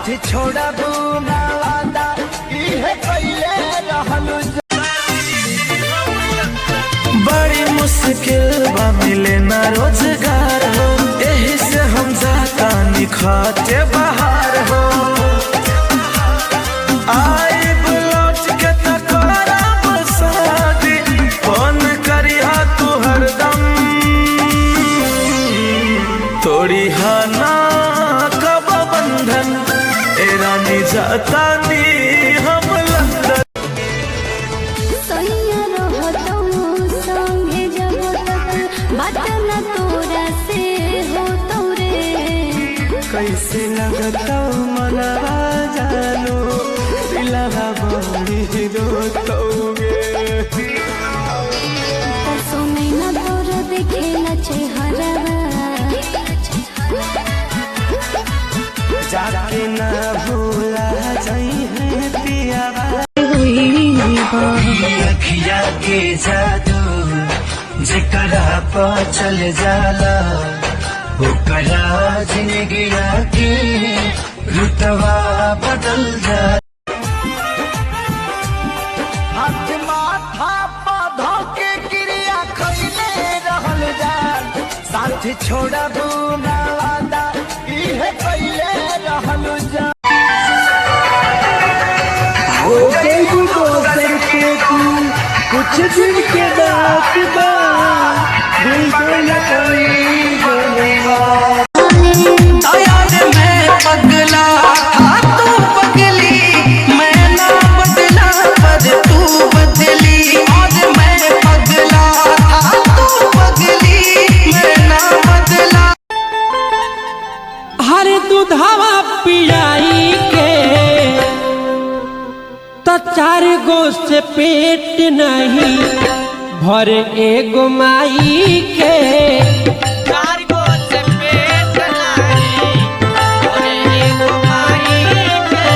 साथी छोड़ा ना वादा इहे कइले रहलू। बड़ी मुश्किल बा मिले ना रोजगार हो, यही से हम जाता निखाते बाहर हो। आई बुलौट के तकराब शादी फोन करिहा तू हरदम, थोड़ी हाना कब बंधन ए रानी जाता नी हम लंदन। कैसे लगता मनवा जानो दिलवा बड़ी रोतोगे। सोने न तोर देखेला चेहरा जाके ना भूला जाई है पियावा। अखिया के जादू जेकरा पा चल जाला ओकरा जिंदगी के रुतवा बदल जा। हाथ माथा पौधों के क्रिया खइले रहल जान, साथी छोड़ा ना वादा इहे कइले रहल जान। हो गई दोसर के तू कुछ दिन के बात बा, दिल बोल कोई पगला था तू पगली, मैं ना बदला पर तू बदली। और मैं पगला था तू पगली, मैं ना बदला। हर दूधावा पियाई के तो 4 गो से पेट नहीं भरे एगो माई के। 4 गो से पेट नहीं भरे एगो माई के।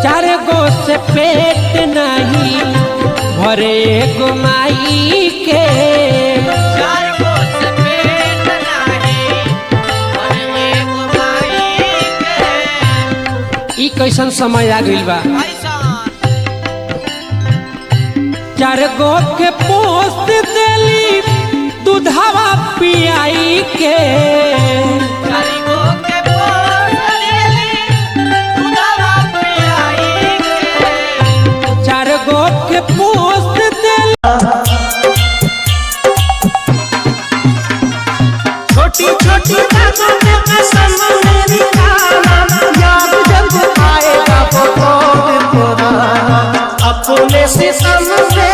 4 गो से पेट नहीं भरे एगो माई के। 4 गो से पेट नहीं भरे एगो माई के। ई कैसन समय आ गइल बा। 4 गो के पोस्ट देली दूधावा पियाई के। 4 गो के पोस्ट देली दूधावा पियाई के। 4 गो के पोस्ट देली। छोटी छोटी बातों में कसम मेरी खाना, याद जब आएगा वो तेरा अपने से समझे।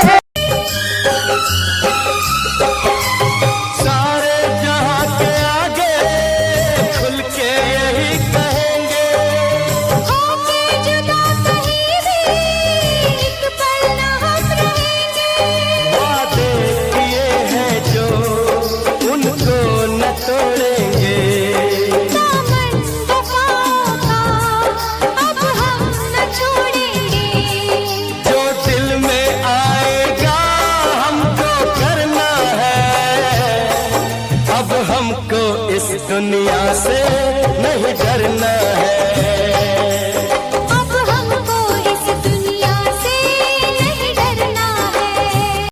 सारे जहां के आगे खुल के यही कहेंगे, होके जुदा कहीं भी एक पल न हम रहेंगे। वादे किए हैं जो उनको न तोड़ेंगे। दामन वफा का अब हम न छोड़ेंगे। जो दिल में आएगा हमको करना है, अब हमको इस दुनिया से नहीं डरना।